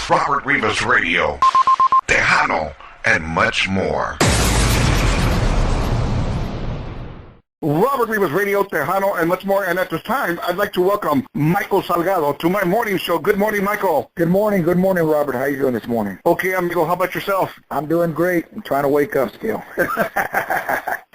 Robert Rivas Radio, Tejano, and much more. Robert Rivas Radio, Tejano, and much more. And at this time, I'd like to welcome Michael Salgado to my morning show. Good morning, Michael. Good morning, Robert. How you doing this morning? Okay, amigo. How about yourself? I'm doing great. I'm trying to wake up still.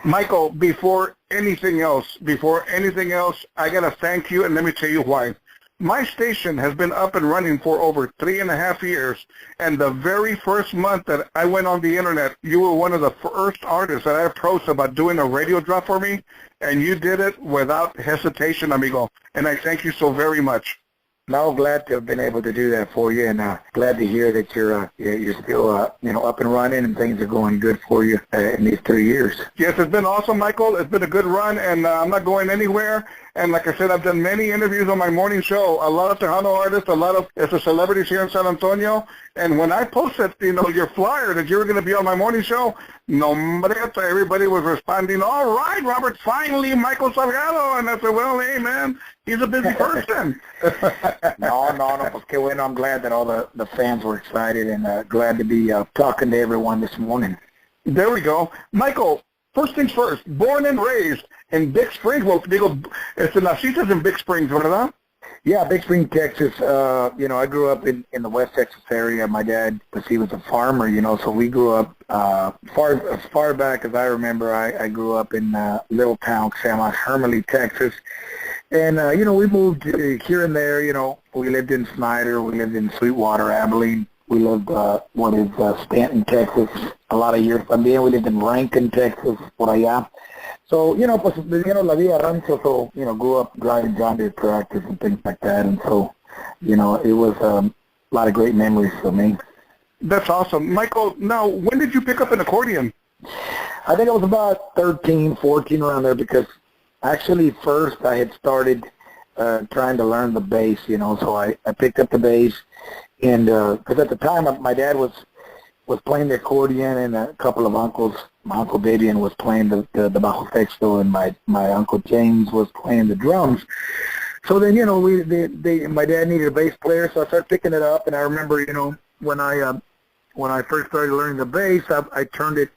Michael, before anything else, I got to thank you, and let me tell you why. My station has been up and running for over 3.5 years, and the very first month that I went on the internet, you were one of the first artists that I approached about doing a radio drop for me, and you did it without hesitation, amigo, and I thank you so very much. No, glad to have been able to do that for you, and glad to hear that you're still up and running and things are going good for you in these 3 years. Yes, it's been awesome, Michael. It's been a good run, and I'm not going anywhere. And like I said, I've done many interviews on my morning show. A lot of Tejano artists, a lot of celebrities here in San Antonio. And when I posted, your flyer that you were going to be on my morning show, everybody was responding, all right, Robert, finally, Michael Salgado. And I said, well, hey, man, he's a busy person. No, pues qué bueno. I'm glad that all the fans were excited and glad to be talking to everyone this morning. There we go. Michael, first things first, born and raised in Big Springs. Well, naciste in Big Springs, ¿verdad? Yeah, Big Springs, Texas. I grew up in the West Texas area. My dad, he was a farmer, so we grew up as far back as I remember. I grew up in a little town called Hermely, Texas. And, we moved here and there, we lived in Snyder, we lived in Sweetwater, Abilene. We lived, Stanton, Texas, a lot of years. También we lived in Rankin, Texas, por allá. So, la vida rancho, so, grew up driving John Deere tractors and things like that. And so, it was a lot of great memories for me. That's awesome. Michael, now, when did you pick up an accordion? I think I was about 13, 14, around there, because actually first I had started trying to learn the bass, so I picked up the bass. And because at the time my dad was playing the accordion, and a couple of uncles, my Uncle Davian was playing the bajo sexto, and my Uncle James was playing the drums. So then, my dad needed a bass player, so I started picking it up. And I remember, when I first started learning the bass, I turned it,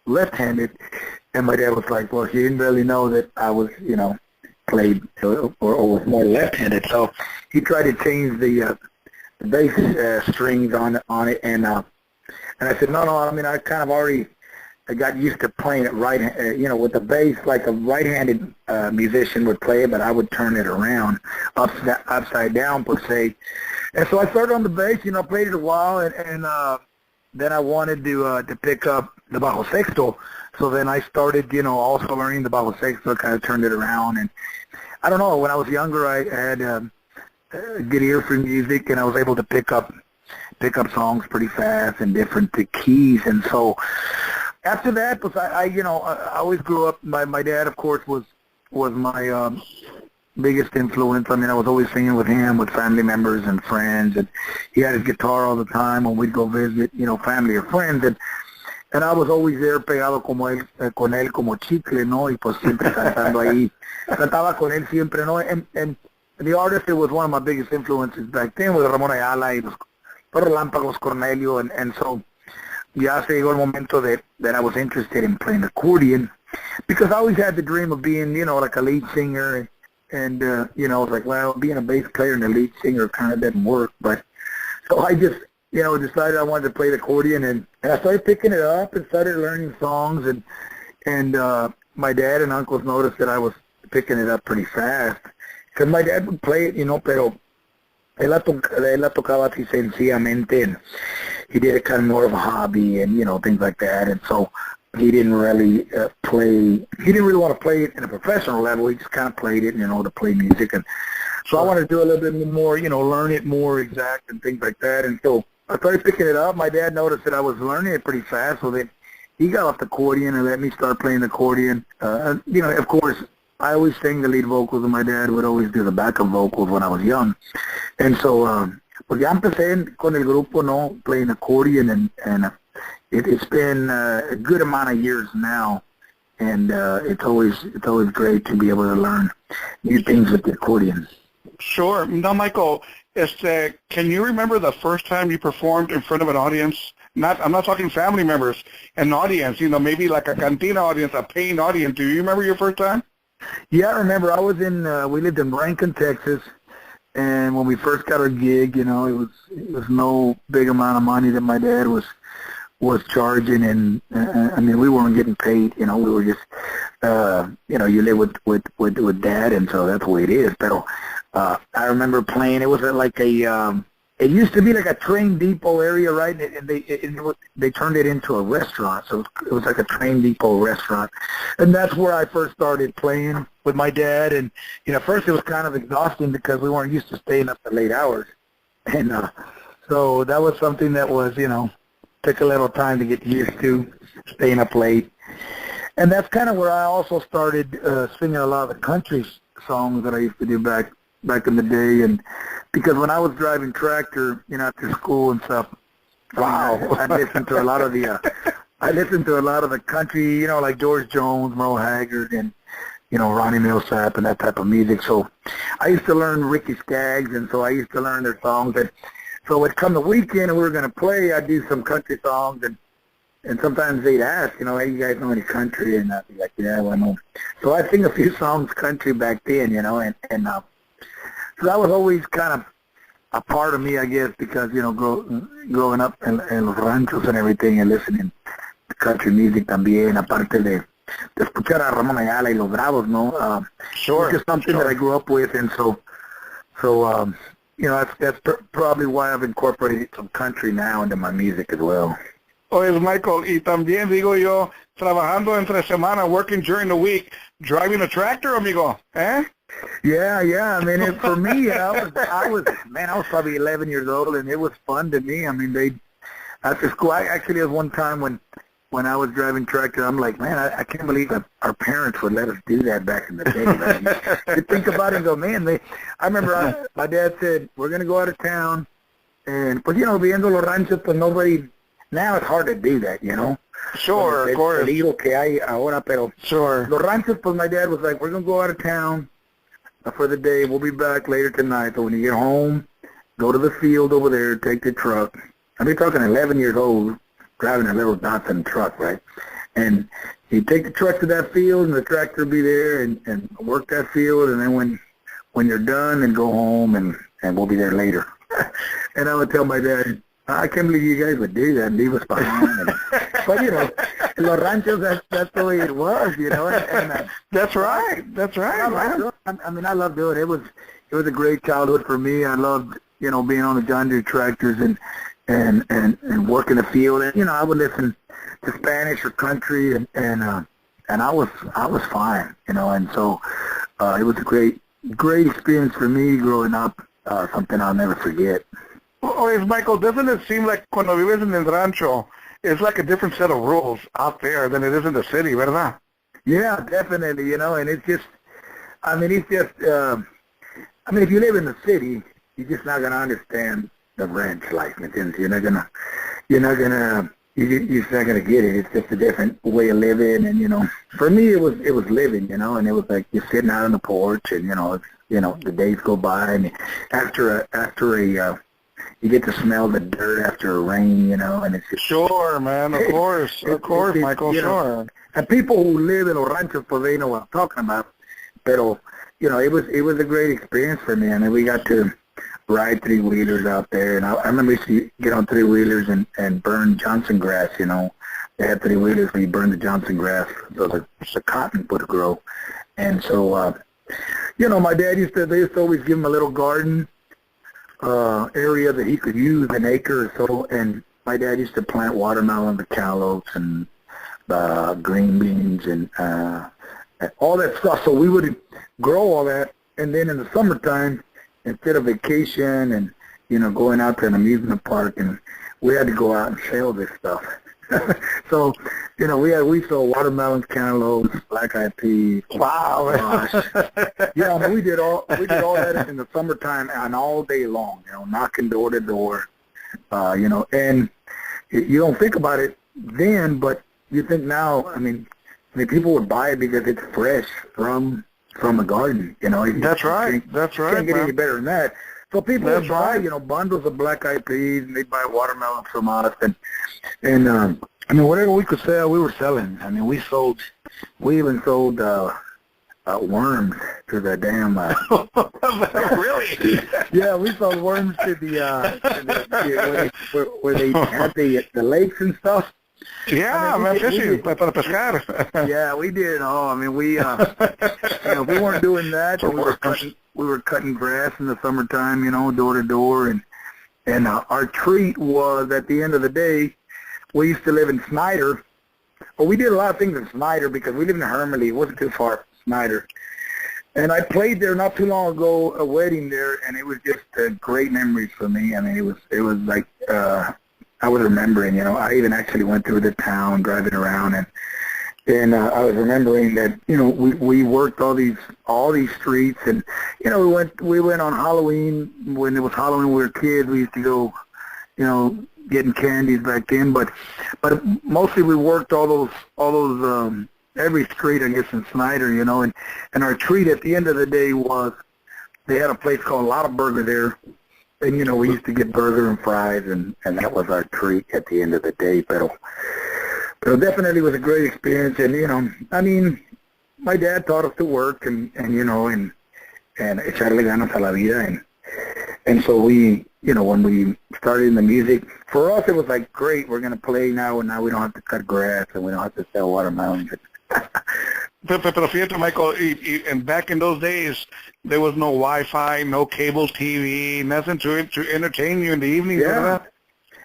left-handed, and my dad was like, well, he didn't really know that I was, played or was more left-handed. So he tried to change the bass strings on it, and I said, no, I mean, I kind of already got used to playing it right, with the bass like a right-handed musician would play it, but I would turn it around, upside down per se. And so I started on the bass, played it a while, and then I wanted to pick up the bajo sexto. So then I started, also learning the bajo sexto, kind of turned it around. And I don't know, when I was younger, I had a good ear for music, and I was able to pick up songs pretty fast in different keys. And so after that, I always grew up. My dad, of course, was my biggest influence. I mean, I was always singing with him, with family members and friends, and he had his guitar all the time when we'd go visit, family or friends, and I was always there pegado con él como chicle, ¿no? Y pues siempre cantando ahí. Cantaba con él siempre, ¿no? And the artist that was one of my biggest influences back then was Ramón Ayala y los Relámpagos, Cornelio, and so ya se llegó el momento that I was interested in playing accordion, because I always had the dream of being, like a lead singer, and I was like, well, being a bass player and a lead singer kind of didn't work, but so I just, decided I wanted to play the accordion, and I started picking it up and started learning songs, and my dad and uncles noticed that I was picking it up pretty fast, because my dad would play it, pero él la tocaba así sencillamente, and he did it kind of more of a hobby and, things like that, and so he didn't really want to play it in a professional level. He just kind of played it, to play music, and so I wanted to do a little bit more, learn it more exact and things like that, and so I started picking it up. My dad noticed that I was learning it pretty fast, so then he got off the accordion and let me start playing the accordion. Of course, I always sang the lead vocals, and my dad would always do the backup vocals when I was young. And so, pues ya empecé con el grupo, ¿no? Playing accordion, and it's been a good amount of years now, and it's always great to be able to learn new things with the accordion. Sure. Now, Michael, Can you remember the first time you performed in front of an audience? I'm not talking family members, an audience, maybe like a cantina audience, a paying audience. Do you remember your first time? Yeah, I remember. I was we lived in Rankin, Texas, and when we first got our gig, it was no big amount of money that my dad was charging, and we weren't getting paid. We were just, you live with dad, and so that's the way it is. But I remember playing. It was like it used to be like a train depot area, right? And they turned it into a restaurant, so it was like a train depot restaurant, and that's where I first started playing with my dad. And first it was kind of exhausting because we weren't used to staying up to late hours, and so that was something that was took a little time to get used to, staying up late. And that's kind of where I also started singing a lot of the country songs that I used to do back in the day. And because when I was driving tractor, after school and stuff, I listened to a lot of the country, like George Jones, Merle Haggard, and Ronnie Millsap and that type of music. So I used to learn Ricky Skaggs, and so I used to learn their songs. And so it'd come the weekend and we were going to play, I'd do some country songs, and sometimes they'd ask, hey, you guys know any country? And I'd be like, yeah, well, I know. So I'd sing a few songs country back then, and so that was always kind of a part of me, I guess, because, growing up in los ranchos and everything and listening to country music también, aparte de escuchar a Ramón Ayala y los Bravos, ¿no? Sure. It's just something that I grew up with, and so that's probably why I've incorporated some country now into my music as well. Oye, Michael, y también digo yo, trabajando entre semana, working during the week, driving a tractor, amigo, eh? Yeah. I mean, for me, I was probably 11 years old, and it was fun to me. I mean, after school, actually, there was one time when I was driving tractor, I'm like, man, I can't believe that our parents would let us do that back in the day. Right? You think about it and go, man, I remember my dad said, we're going to go out of town, and, pues, viendo los ranchos, pues nobody, now it's hard to do that, Sure, of course. El peligro que hay ahora, pero sure. Los ranchos, pues my dad was like, we're going to go out of town for the day, we'll be back later tonight, so when you get home, go to the field over there, take the truck. I've been talking 11 years old, driving a little Datsun truck, right? And you take the truck to that field, and the tractor will be there, and work that field, and then when you're done, then go home, and we'll be there later. And I would tell my dad, I can't believe you guys would do that and leave us behind. But, in Los Ranchos, that's the way it was, And, that's right, man. I loved doing it. It was a great childhood for me. I loved, being on the John Deere tractors and working the field. And, I would listen to Spanish or country, and I was fine, And so it was a great experience for me growing up. Something I'll never forget. Oh, Michael, doesn't it seem like cuando vives en el rancho, it's like a different set of rules out there than it is in the city, ¿verdad? Yeah, definitely, and it's just, if you live in the city, you're just not going to understand the ranch life. You're not gonna get it. It's just a different way of living, and for me, it was living, and it was like you're sitting out on the porch, and the days go by, and after you get to smell the dirt after a rain, and it's just... Sure, man, of course, Michael, sure. And people who live in los ranchos, pues they know what I'm talking about. Pero, it was a great experience for me. I mean, we got to ride three-wheelers out there, and I remember we used to get on three-wheelers and burn Johnson grass, They had three-wheelers where you burn the Johnson grass so the cotton would grow. And so, my dad they used to always give him a little garden area that he could use, an acre or so, and my dad used to plant watermelon, cantaloupes, and green beans, and all that stuff. So we would grow all that, and then in the summertime, instead of vacation and going out to an amusement park, and we had to go out and sell this stuff. So we sold watermelons, cantaloupes, black-eyed peas. Wow. Yeah, we did all that in the summertime and all day long. Knocking door to door. And you don't think about it then, but you think now. I mean, people would buy it because it's fresh from a garden. That's right. Can't get any better than that. So people would buy, bundles of black eyed peas, and they'd buy watermelons from us, and I mean, whatever we could sell, we were selling. I mean, we even sold worms to the damn. Really? Yeah, we sold worms to where they had the lakes and stuff. Yeah, I mean, fishing, para pescar. Yeah, we did. I mean, we we weren't doing that. We were cutting grass in the summertime, door to door, and our treat was at the end of the day. We used to live in Snyder. Well, we did a lot of things in Snyder because we lived in Hermely. It wasn't too far from Snyder. And I played there not too long ago, a wedding there, and it was just great memories for me. I mean, it was like I was remembering, I even actually went through the town driving around, and I was remembering that, we worked all these streets, and we went on Halloween. When it was Halloween, we were kids. We used to go, getting candies back then, but mostly we worked all those every street, I guess, in Snyder, and our treat at the end of the day was they had a place called Lotta Burger there, and we used to get burger and fries, and that was our treat at the end of the day. But it definitely was a great experience, and I mean, my dad taught us to work and echarle ganas a la vida, and so we, when we started in the music, for us it was like, great, we're going to play now, and now we don't have to cut grass, and we don't have to sell watermelons. Pero fíjate, Michael, and back in those days, there was no Wi-Fi, no cable TV, nothing to entertain you in the evenings. Yeah,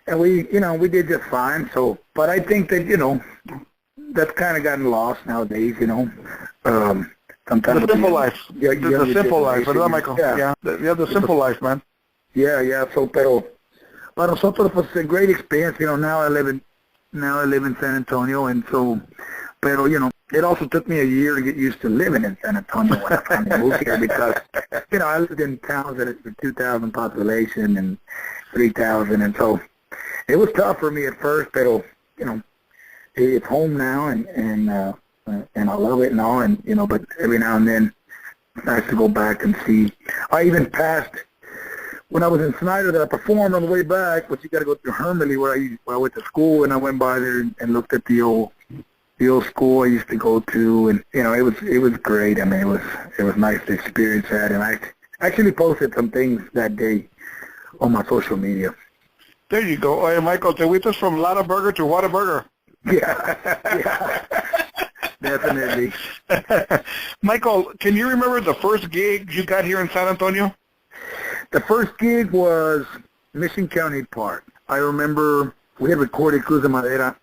and we did just fine. So, but I think that, that's kind of gotten lost nowadays, Sometimes the simple life. Yeah, the simple life, ¿verdad, Michael? Yeah, the simple life, man. Yeah. So, pero para nosotros was a great experience. Now I live in San Antonio, and so, pero it also took me a year to get used to living in San Antonio when I finally moved here because I lived in towns that had 2,000 population and 3,000, and so it was tough for me at first. Pero it's home now, and I love it and all, and but every now and then it's nice to go back and see. I even passed when I was in Snyder that I performed on the way back, but you got to go through Hermely where I went to school, and I went by there and looked at the old school I used to go to, and it was great. I mean, it was nice to experience that, and I actually posted some things that day on my social media. There you go. Hey, Michael, te fuiste from Lotta Burger to Whataburger. Yeah. Definitely. Michael, can you remember the first gig you got here in San Antonio? The first gig was Mission County Park. I remember we had recorded Cruz de Madera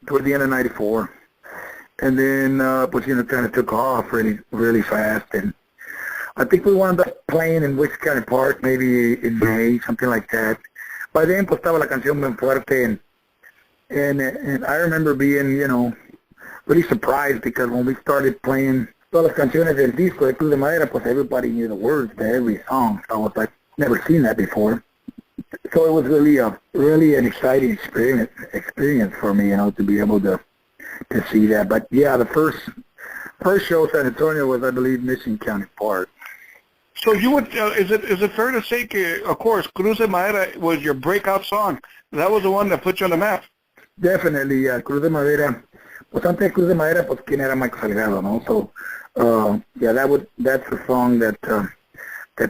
toward the end of '94, and then kind of took off really, really fast. And I think we wound up playing in Wicks County Park maybe in May, something like that. By then, pues estaba la canción bien fuerte, and I remember being, really surprised because when we started playing todas las canciones del disco de Cruz de Madera, pues everybody knew the words to every song. So I was like, never seen that before. So it was really an exciting experience for me, to be able to see that. But yeah, the first show San Antonio was, I believe, Mission County Park. So you would, is it fair to say, of course, Cruz de Madera was your breakout song? That was the one that put you on the map. Definitely, yeah. Cruz de Madera. Pues antes de Cruz de Madera, pues quién era Michael Salgado, ¿no? So, yeah, that's the song that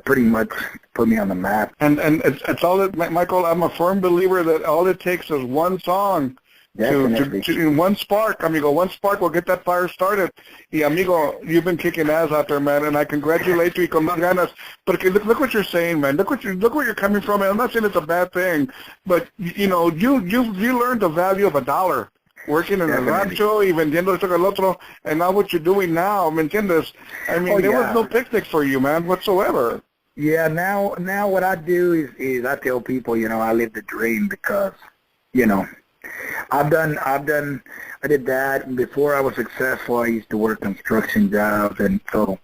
pretty much put me on the map. And it's all that, Michael, I'm a firm believer that all it takes is one song to one spark, amigo. One spark will get that fire started. Y, amigo, you've been kicking ass out there, man, and I congratulate you y con más ganas. But look what you're saying, man. Look where you're coming from. And I'm not saying it's a bad thing, but, you learned the value of $1. Working in a rancho y vendiendo esto que el otro, and now what you're doing now, ¿me entiendes? I mean, there was no picnic for you, man, whatsoever. Yeah, now what I do is I tell people, I live the dream because, I did that. Before I was successful, I used to work construction jobs, and so,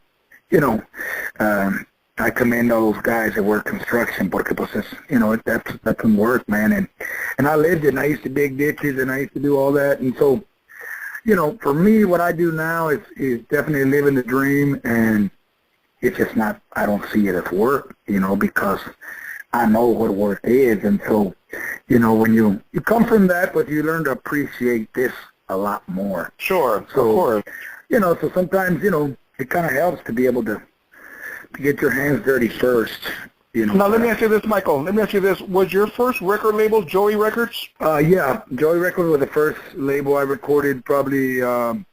I commend all those guys that work construction porque pues that's some work, man, and I lived it, and I used to dig ditches, and I used to do all that, and so, for me, what I do now is definitely living the dream, and it's just not, I don't see it as work, because I know what work is. And so, when you come from that, but you learn to appreciate this a lot more. Sure, so, of course. So sometimes, it kind of helps to be able to get your hands dirty first. Now, let me ask you this, Michael. Let me ask you this. Was your first record label Joey Records? Yeah. Joey Records was the first label I recorded, probably, I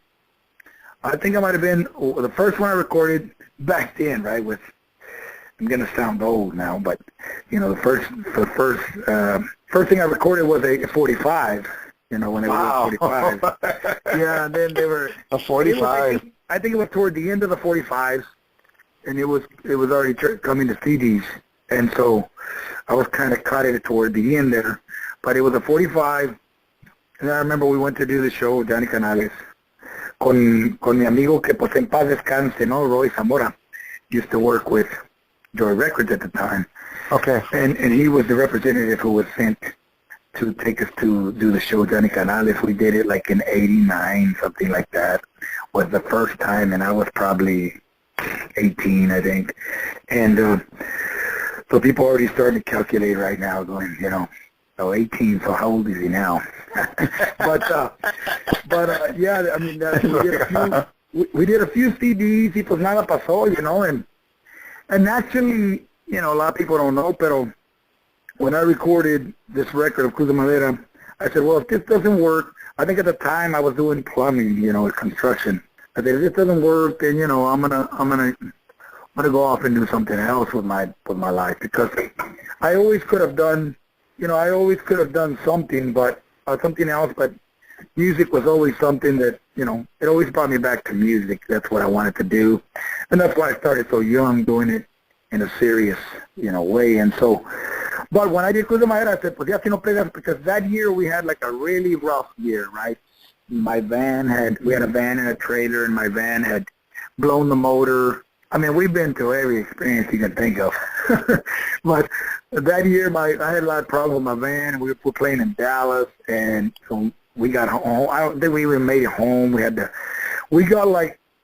think it might have been the first one I recorded back then, right, I'm going to sound old now, but, the first thing I recorded was a 45, when they were 45. Yeah, and then they were... A 45. I think it was toward the end of the 45s, and it was already coming to CDs. And so I was kind of caught it toward the end there. But it was a 45, and I remember we went to do the show with Johnny Canales con mi amigo que pues en paz descanse, ¿no? Roy Zamora used to work with Joy Records at the time. Okay. And he was the representative who was sent to take us to do the show with Johnny Canales. We did it like in 89, something like that, was the first time, and I was probably 18, I think. And so people already starting to calculate right now, going, 18, so how old is he now? but yeah, I mean, we did a few CDs, y pues nada pasó, and naturally, a lot of people don't know, pero when I recorded this record of Cruz de Madera, I said, well, if this doesn't work, I think at the time I was doing plumbing, construction. I said, if this doesn't work, then, I'm gonna go off and do something else with my life, because I always could have done, something, but something else, but music was always something that, it always brought me back to music. That's what I wanted to do, and that's why I started so young, doing it in a serious, way. And so, but when I did Cruz de Madera, I said, pues ya si no pegas, because that year we had like a really rough year, right? We had a van and a trailer, and my van had blown the motor. I mean, we've been through every experience you can think of. But that year, I had a lot of problems with my van. We were playing in Dallas, and so we got home. I don't think we even made it home.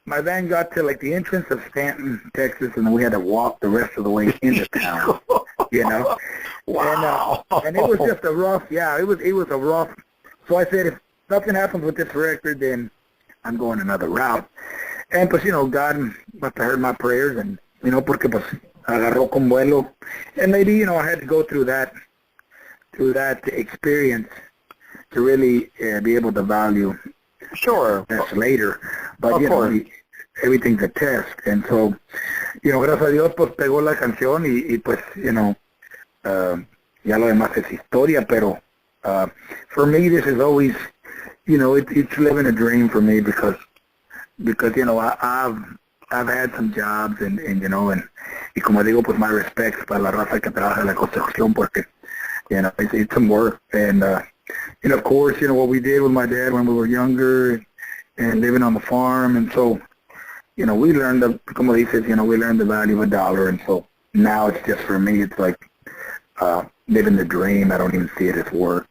My van got to like the entrance of Stanton, Texas, and then we had to walk the rest of the way into town. Wow. And it was just a rough. Yeah, it was a rough. So I said, if nothing happens with this record, then I'm going another route. And pues, God must have heard my prayers, and porque pues agarró con vuelo, and maybe I had to go through that experience to really be able to value. Sure. That's later, but everything's a test, and so gracias a Dios pues pegó la canción y pues ya lo demás es historia. Pero for me this is always it's living a dream for me, because I've had some jobs and y como digo, pues my respects para la raza que trabaja en la construcción, porque it's some work. And of course, what we did with my dad when we were younger and living on the farm, and so we learned como dices, we learned the value of a dollar. And so now it's just, for me, it's like living the dream. I don't even see it as work.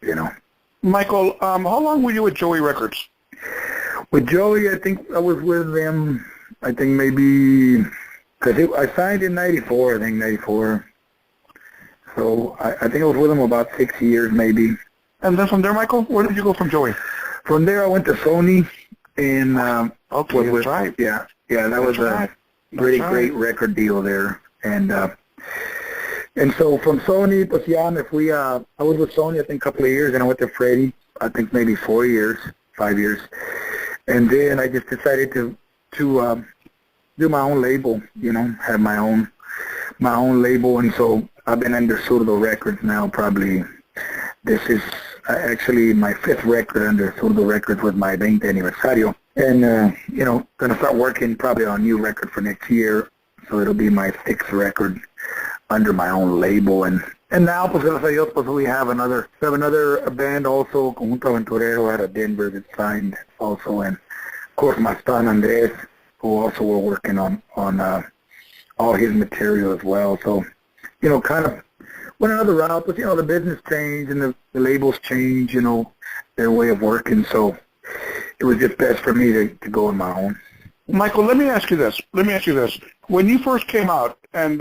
Michael, how long were you with Joey Records? With Joey, I think I was with them, maybe, because I signed in 94, 94. So I think I was with them about 6 years, maybe. And then from there, Michael, where did you go from Joey? From there, I went to Sony, and okay, that's right. Yeah, that was a great record deal there. And so from Sony, pues ya I was with Sony, I think, a couple of years, and I went to Freddie, I think maybe 5 years. And then I just decided to do my own label, have my own label. And so I've been under Salgado Records now, probably. This is actually my 5th record under Salgado Records with my 20th aniversario. And, going to start working probably on a new record for next year. So it'll be my 6th record under my own label. And now, pues, gracias a Dios, pues, we have another band also, Conjunto Aventurero, out of Denver, that signed also. And, of course, my son, Andres, who also we're working on all his material as well. So, kind of went another route, but, the business changed and the labels changed, their way of working. So it was just best for me to go on my own. Michael, let me ask you this. When you first came out, and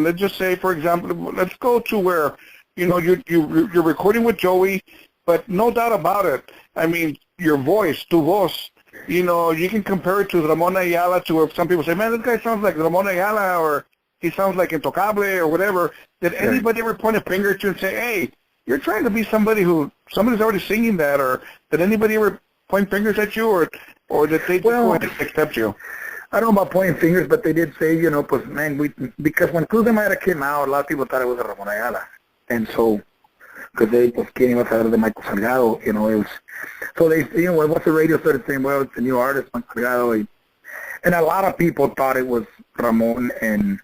let's just say, for example, let's go to where, you're recording with Joey, but no doubt about it. I mean, your voice, tu voz, you can compare it to Ramon Ayala, to where some people say, man, this guy sounds like Ramon Ayala, or he sounds like Intocable, or whatever. Did anybody ever point a finger at you and say, hey, you're trying to be somebody's already singing that, or did anybody ever point fingers at you, or did they just go ahead and accept you? I don't know about pointing fingers, but they did say, pues, man, because when Cruz de Madera came out, a lot of people thought it was a Ramon Ayala. And so, because they, pues, ¿quién iba a saber de Michael Salgado? It was, so they, once the radio started saying, well, it's a new artist, Michael Salgado, and a lot of people thought it was Ramon, and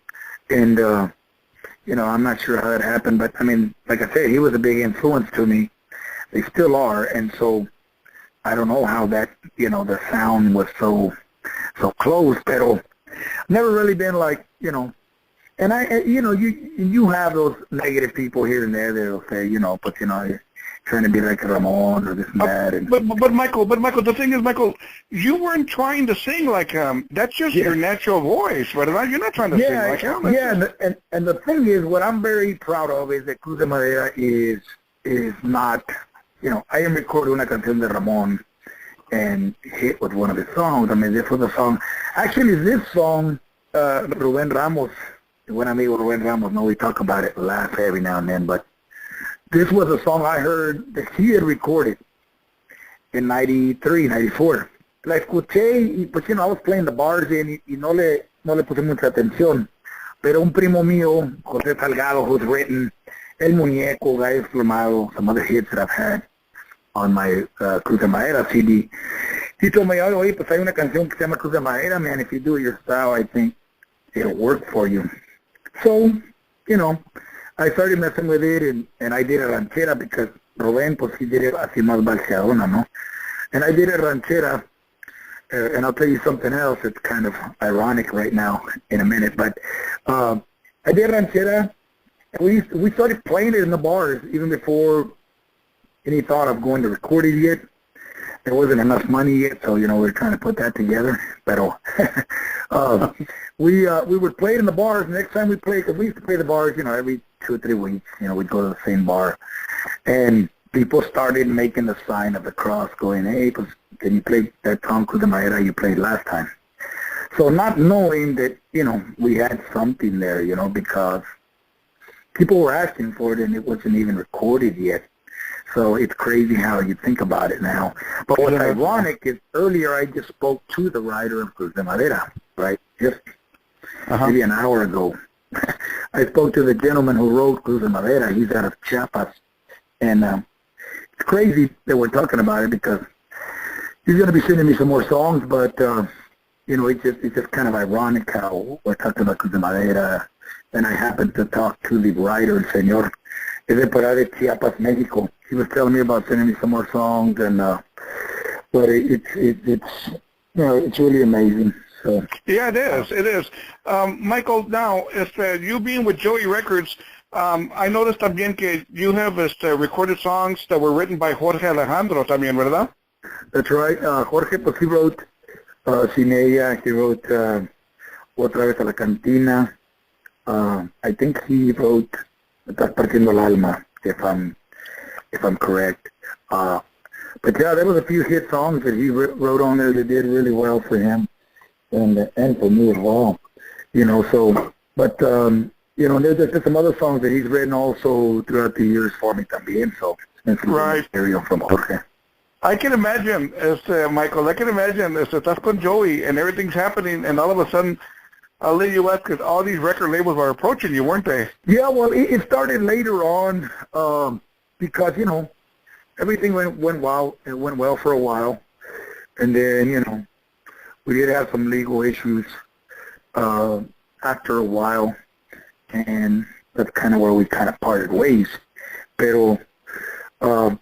I'm not sure how that happened, but, I mean, like I said, he was a big influence to me. They still are, and so I don't know how that, the sound was so close, pero never really been like, and you have those negative people here and there that'll say, but you're trying to be like Ramon or this and that. And, but Michael, the thing is, Michael, you weren't trying to sing like him. That's just your natural voice, right? You're not trying to sing like him. And the thing is, what I'm very proud of is that Cruz de Madera is not, I am recording una canción de Ramon and hit with one of his songs. I mean, this was a song. Actually, this song, Rubén Ramos, when I'm able to Rubén Ramos, we talk about it, laugh every now and then, but this was a song I heard that he had recorded in 93, 94. La escuché y pues, I was playing the bars y no le puse mucha atención. Pero un primo mío, José Salgado, who's written El Muñeco, Gallo Plomado, some other hits that I've had on my Cruz de Madera CD. He told me, oye, pues hay una canción que se llama Cruz de Madera, man. If you do it your style, I think it'll work for you. So, I started messing with it, and I did a ranchera because Rubén, pues he did it así más balseadona, ¿no? And I did a ranchera, and I'll tell you something else. It's kind of ironic right now in a minute, but I did ranchera, and we started playing it in the bars even before any thought of going to record it yet. There wasn't enough money yet, so, we were trying to put that together. But we would play it in the bars. Next time we played, because we used to play the bars, every 2 or 3 weeks. We'd go to the same bar. And people started making the sign of the cross, going, hey, pues, can you play that song Cruz de Madera you played last time? So not knowing that, we had something there, because people were asking for it and it wasn't even recorded yet. So it's crazy how you think about it now. But what's ironic is earlier I just spoke to the writer of Cruz de Madera, right? Just maybe an hour ago. I spoke to the gentleman who wrote Cruz de Madera. He's out of Chiapas. And it's crazy that we're talking about it because he's going to be sending me some more songs, but, it's just kind of ironic how we're talking about Cruz de Madera. And I happened to talk to the writer, el señor, es de Perales, Chiapas, Mexico. He was telling me about sending me some more songs, and but it's really amazing. So yeah, it is. Michael, now you being with Joey Records, I noticed también que you have recorded songs that were written by Jorge Alejandro también, ¿verdad? That's right. Jorge, pues he wrote Sin Ella. He wrote Otra Vez a la Cantina. I think he wrote Estás Partiendo el Alma, if I'm correct. But yeah, there was a few hit songs that he wrote on there that did really well for him, and for me as well. So, but there's some other songs that he's written also throughout the years for me también. So, it's some material from Jorge. I can imagine, Michael, estás con Joey and everything's happening, and all of a sudden, I'll let you ask, because all these record labels were approaching you, weren't they? Yeah, well, it started later on because, everything went well. It went well for a while. And then, we did have some legal issues after a while. And that's kind of where we kind of parted ways. Pero, so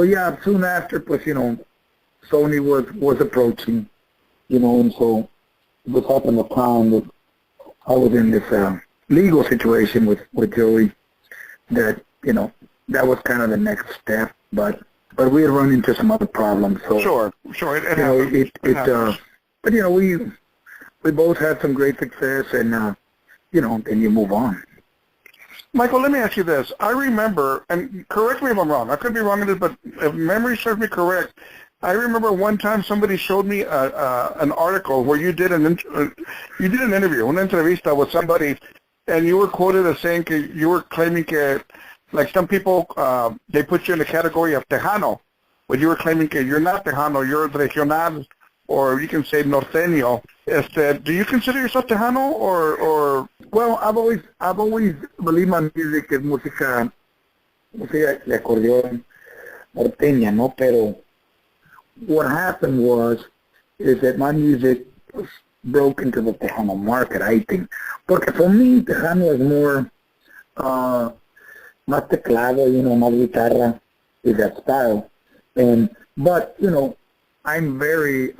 yeah, soon after, pues, Sony was approaching, and so this happened at the time that I was in this legal situation with Joey that, that was kind of the next step, but we had run into some other problems. So sure, it happens. but we both had some great success, and then you move on. Michael, let me ask you this. I remember, and correct me if I'm wrong. I could be wrong in this, but if memory serves me correct, I remember one time somebody showed me an article where you did an interview, una entrevista with somebody, and you were quoted as saying you were claiming that, like some people, they put you in the category of Tejano, but you were claiming that you're not Tejano, you're regional, or you can say norteño. Do you consider yourself Tejano, or? Well, I've always believed my music is música de acordeón norteña, no, pero what happened is that my music broke into the Tejano market, I think. Porque for me, Tejano is more, más teclado, más guitarra, is that style. But, I'm very,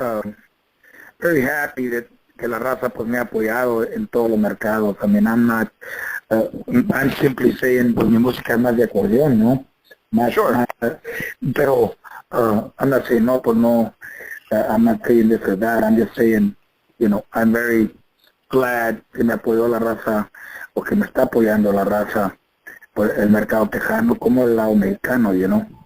very happy que la raza pues me ha apoyado en todos los mercados. I mean, I'm simply saying, pues mi música es más de acordeón, ¿no? Sure. Pero I'm not saying no, pues no. I'm not saying this or that. I'm just saying, I'm very glad que me apoyó la raza, o que me está apoyando la raza, por el mercado tejano, como el lado mexicano,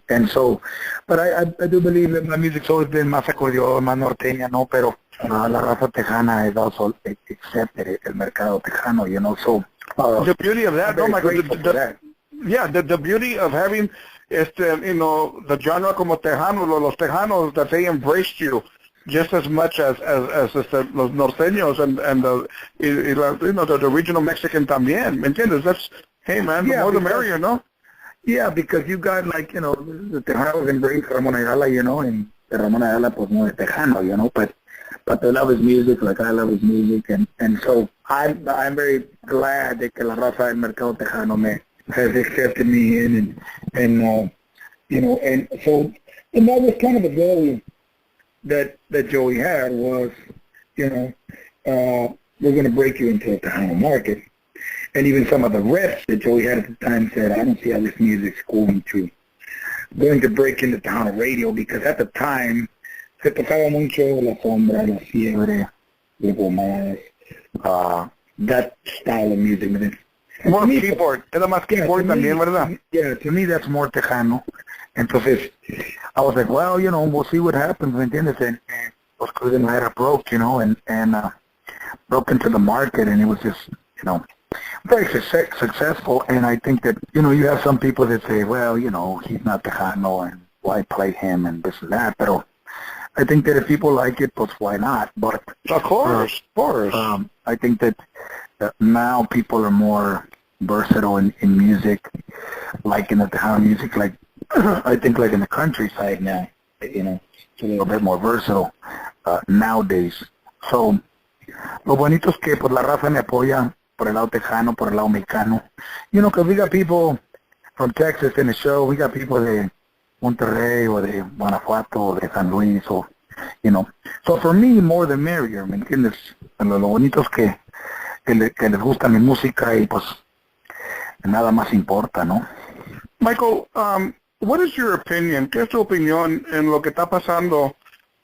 And so, but I do believe that my music's always been más acordeón, más norteña, no, pero la raza tejana has also accepted el mercado tejano, so. The beauty of that, no, Michael, the beauty of having, the genre como Tejano, los Tejanos, that they embraced you just as much as los norteños and the regional Mexican también, ¿me entiendes? That's, hey man, the more the merrier, no? Yeah, because you got the Tejanos embrace Ramon Ayala, and the Ramon Ayala pues no es Tejano, but they love his music like I love his music, and so I'm very glad that la raza del mercado tejano has accepted me in, and so, and that was kind of the goal that Joey had was, we're going to break you into the Tejano market. And even some of the reps that Joey had at the time said, I don't see how this music's going to break into Tejano radio, because at the time se tocaba mucho La Sombra, La Fiebre, Luego Más, that style of music. More keyboard, era más keyboard también, ¿verdad? Yeah, to me that's more Tejano. Entonces, I was like, well, we'll see what happens, ¿me entiendes? And pues Cruz de Madera broke, and broke into the market, and it was just, very successful. And I think that, you have some people that say, well, he's not Tejano, and why play him, and this and that. But I think that if people like it, pues why not? But of course. I think that now people are more versatile in music, like in the Tejano music, like I think like in the countryside now, it's a little bit more versatile nowadays. So, lo bonito es que pues la raza me apoya por el lado tejano, por el lado mexicano. Because we got people from Texas in the show, we got people de Monterrey or de Guanajuato or de San Luis, or, So for me, more the merrier, ¿me entiendes? Lo bonito es que les gusta mi música y pues nada más importa, ¿no? Michael, what is your opinion? ¿Qué es tu opinión en lo que está pasando,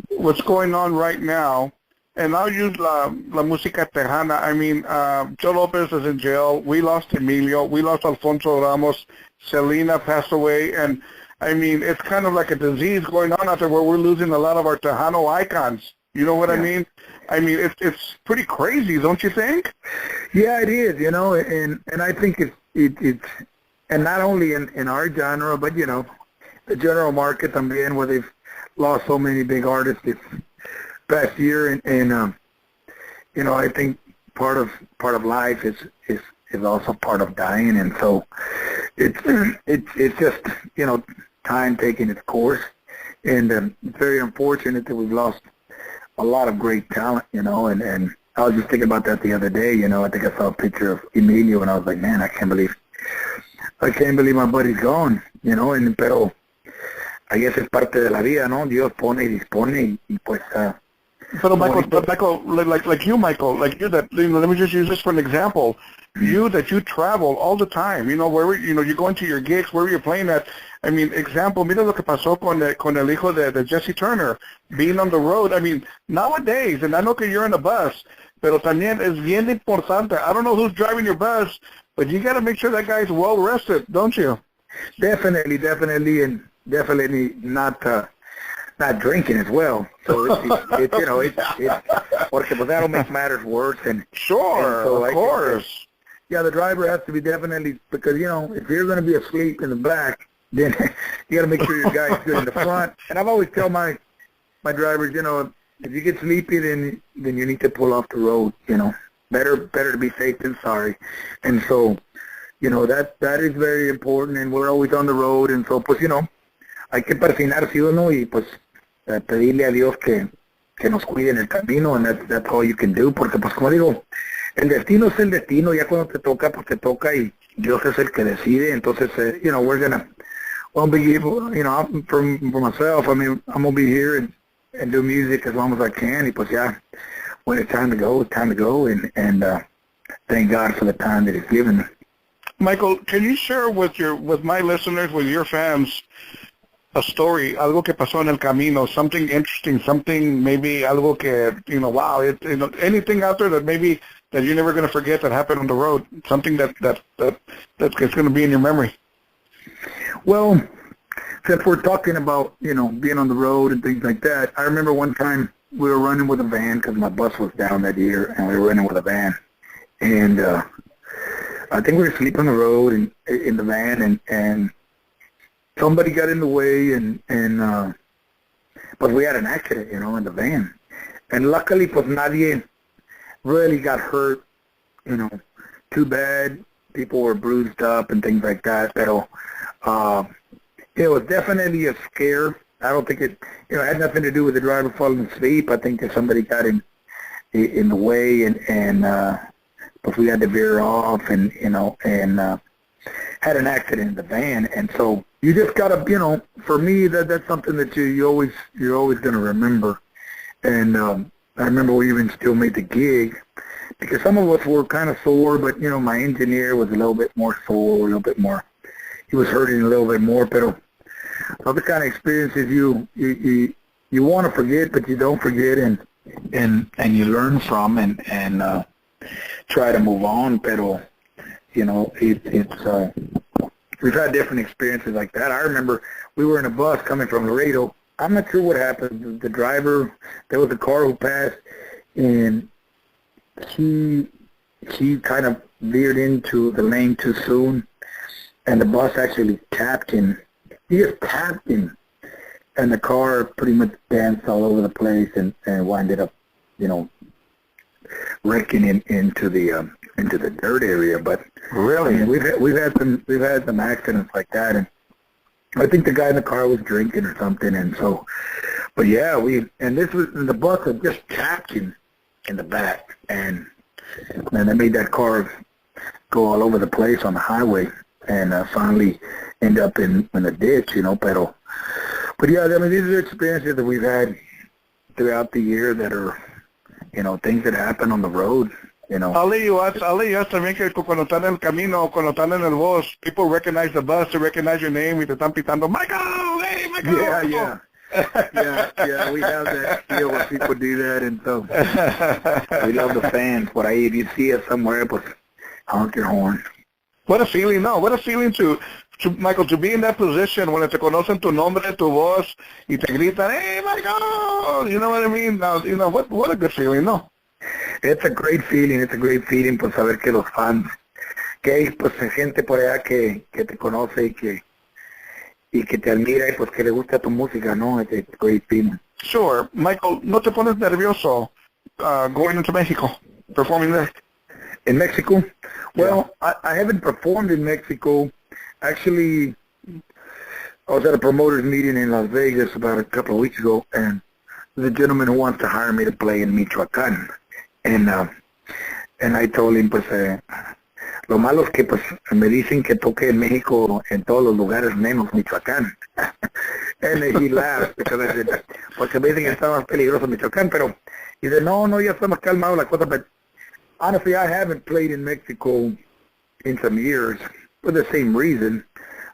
what's going on right now? And I'll use la música tejana. I mean, Joe Lopez is in jail. We lost Emilio. We lost Alfonso Ramos. Selena passed away. And, I mean, it's kind of like a disease going on out there where we're losing a lot of our Tejano icons. You know what I mean? I mean, it's pretty crazy, don't you think? Yeah, it is, and I think it's and not only in our genre, but, the general market también, where they've lost so many big artists this past year, and I think part of life is also part of dying, and so it's just time taking its course, and it's very unfortunate that we've lost a lot of great talent, and I was just thinking about that the other day. I think I saw a picture of Emilio, and I was like, man, I can't believe my buddy's gone, and pero I guess es parte de la vida, ¿no? Dios pone y dispone, y pues But Michael, like you, Michael, like you, that let me just use this for an example. you that you travel all the time, wherever, you go into your gigs, wherever you're playing at. I mean, example, mira lo que pasó con el hijo de Jesse Turner, being on the road. I mean, nowadays, and I know que you're in a bus, pero también es bien importante. I don't know who's driving your bus, but you got to make sure that guy's well rested, don't you? Definitely, and definitely not drinking as well. So it's porque pues that'll make matters worse. And sure, so of course. The driver has to be definitely, because if you're going to be asleep in the back, then you got to make sure your guy's good in the front. And I've always tell my drivers, if you get sleepy, then you need to pull off the road. Better to be safe than sorry. And so, that is very important, and we're always on the road. And so, pues, hay que persinarse uno y pues pedirle a Dios que nos cuide en el camino, and that's all you can do, porque pues como digo, el destino es el destino. Ya cuando te toca, pues te toca, y Dios es el que decide. Entonces, we're gonna, well, be able, for myself, I mean, I'm gonna be here and do music as long as I can. Y pues when it's time to go, it's time to go, and thank God for the time that He's given me. Michael, can you share with my listeners, with your fans, a story, algo que pasó en el camino, something interesting, something maybe algo que, wow, anything out there that maybe that you're never going to forget that happened on the road, something that's going to be in your memory? Well, since we're talking about, being on the road and things like that, I remember one time we were running with a van because my bus was down that year, and we were running with a van. And I think we were sleeping on the road and in the van, and somebody got in the way, but we had an accident, in the van. And luckily, pues nadie really got hurt, too bad. People were bruised up and things like that. Pero it was definitely a scare. I don't think it had nothing to do with the driver falling asleep. I think that somebody got in the way, and but we had to veer off, and had an accident in the van. And so you just gotta, for me, that's something that you're always gonna remember. And I remember we even still made the gig because some of us were kind of sore, but my engineer was a little bit more sore, a little bit more. He was hurting a little bit more. But other kind of experiences you want to forget, but you don't forget, and you learn from, and try to move on. Pero it's we've had different experiences like that. I remember we were in a bus coming from Laredo. I'm not sure what happened. The driver, there was a car who passed, and he kind of veered into the lane too soon, and the bus actually tapped him. He just tapped him, and the car pretty much danced all over the place, and winded up, wrecking into the dirt area. But really, I mean, we've had some accidents like that, and I think the guy in the car was drinking or something, and so, but yeah, the bus had just tapped him in the back, and they made that car go all over the place on the highway, and finally end up in a ditch, but yeah, I mean, these are experiences that we've had throughout the year that are, things that happen on the road. I'll let you ask también que cuando están en el camino, cuando están en el bus, people recognize the bus, they recognize your name, y te están pitando, Michael, hey, Michael! Yeah. Yeah, we have that deal where people do that, and so we love the fans. But if you see us somewhere, pues honk your horn. What a feeling, no? What a feeling to Michael, to be in that position when te conocen tu nombre, tu voz, y te gritan, hey, Michael! You know what I mean? Now, what a good feeling, no? It's a great feeling, pues saber que los fans, que hay pues gente por allá que te conoce y que te admira y pues que le gusta tu música, ¿no? It's a great feeling. Sure. Michael, ¿no te pones nervioso going into Mexico, performing there? In Mexico? Well, yeah. I haven't performed in Mexico. Actually, I was at a promoter's meeting in Las Vegas about a couple of weeks ago, and there's a gentleman who wants to hire me to play in Michoacán. And I told him, pues, lo malo es que, pues, me dicen que toque en México en todos los lugares menos Michoacán. And he laughed because I said, porque me dicen que está más peligroso Michoacán, pero, y dice, no, ya está más calmado la cosa, but honestly, I haven't played in Mexico in some years for the same reason.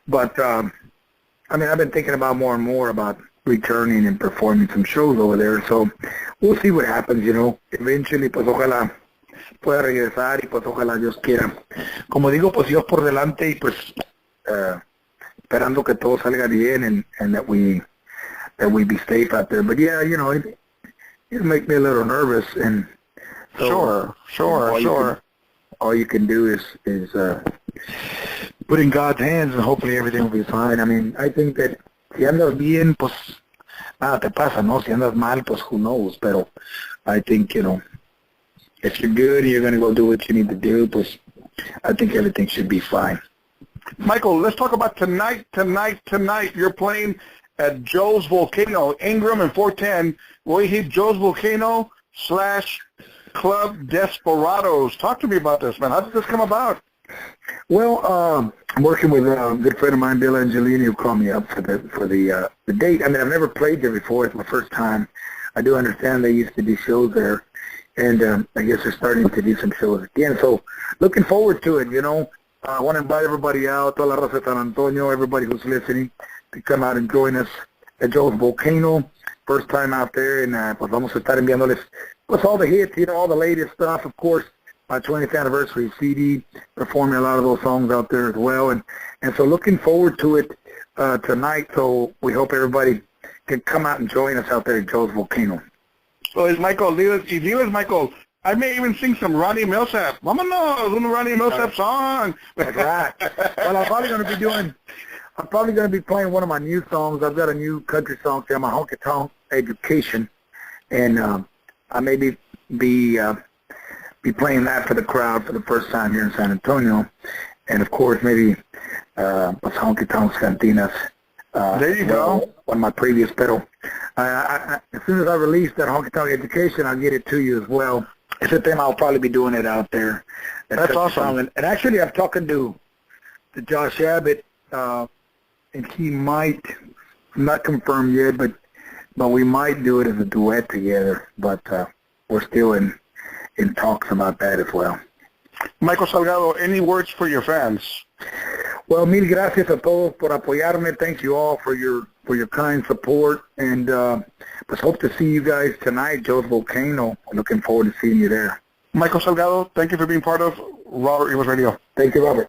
But, I mean, I've been thinking about more and more about returning and performing some shows over there. So we'll see what happens, you know. Eventually, pues ojalá pueda regresar y pues ojalá Dios quiera. Como digo, pues Dios por delante y pues esperando que todo salga bien and that we be safe out there. But yeah, you know, it makes me a little nervous. And so, sure. All you can do is put in God's hands and hopefully everything will be fine. I mean, I think that si andas bien, pues nada te pasa, ¿no? Si andas mal, pues who knows. Pero I think, you know, if you're good and you're going to go do what you need to do, pues I think everything should be fine. Michael, let's talk about tonight. You're playing at Joe's Volcano, Ingram and 410. We hit Joe's Volcano / Club Desperados. Talk to me about this, man. How did this come about? Well, I'm working with a good friend of mine, Bill Angelini, who called me up for the date. I mean, I've never played there before. It's my first time. I do understand they used to do shows there, and I guess they're starting to do some shows again. So looking forward to it, you know. I want to invite everybody out, toda la raza de San Antonio, everybody who's listening, to come out and join us at Joe's Volcano. First time out there, and pues vamos a estar enviándoles pues all the hits, you know, all the latest stuff. Of course, my 20th anniversary CD, performing a lot of those songs out there as well. And so looking forward to it tonight. So we hope everybody can come out and join us out there at Joe's Volcano. So it's Michael. Diles, Michael. I may even sing some Ronnie Millsap. Vámonos, un Ronnie Millsap song. That's right. Well, I'm probably going to be playing one of my new songs. I've got a new country song called My Honky Tonk Education, and I may be playing that for the crowd for the first time here in San Antonio, and of course maybe Las Honky Tonk Cantinas. There you go. One of my previous, pero as soon as I release that Honky Tonk Education, I'll get it to you as well. It's a thing I'll probably be doing it out there. That's awesome. And actually, I'm talking to Josh Abbott, and he might, not confirmed yet, but we might do it as a duet together. But we're still in talks about that as well. Michael Salgado, any words for your fans? Well, mil gracias a todos por apoyarme. Thank you all for your kind support, and pues hope to see you guys tonight, Joe's Volcano. Looking forward to seeing you there. Michael Salgado, thank you for being part of Robert Rivas Radio. Thank you, Robert.